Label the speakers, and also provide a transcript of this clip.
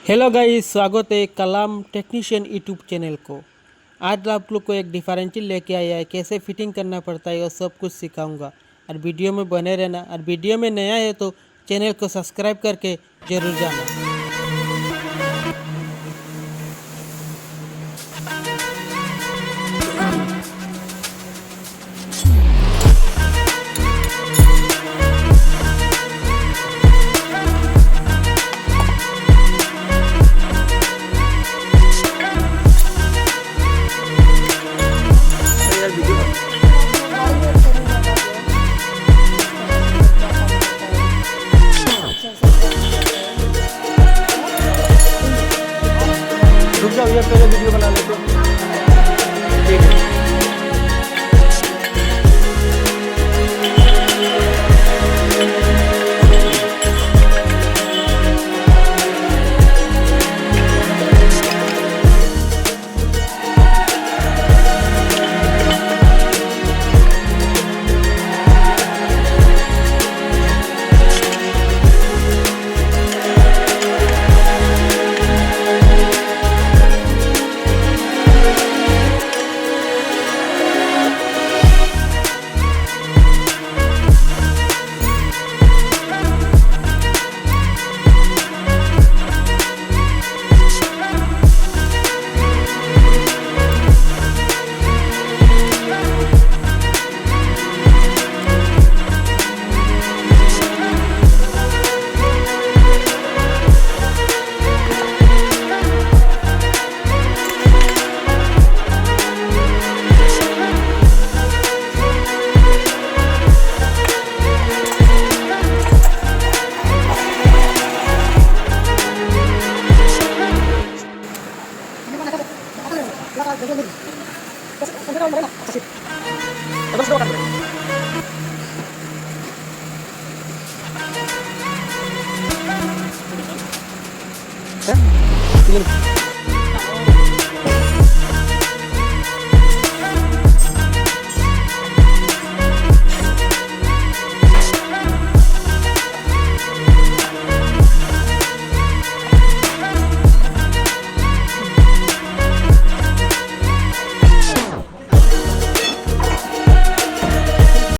Speaker 1: Hello guys, स्वागत है Kalam technician YouTube channel को। आज आप लोग को एक डिफरेंशियल लेके आया है, कैसे फिटिंग करना पड़ता है और सब कुछ सिखाऊंगा। और वीडियो में बने रहना। और वीडियो में नया है तो चैनल को सब्सक्राइब करके ज़रूर जाना। रुक जाओ, ये पहले वीडियो बना लेते हैं। ठीक है। Terus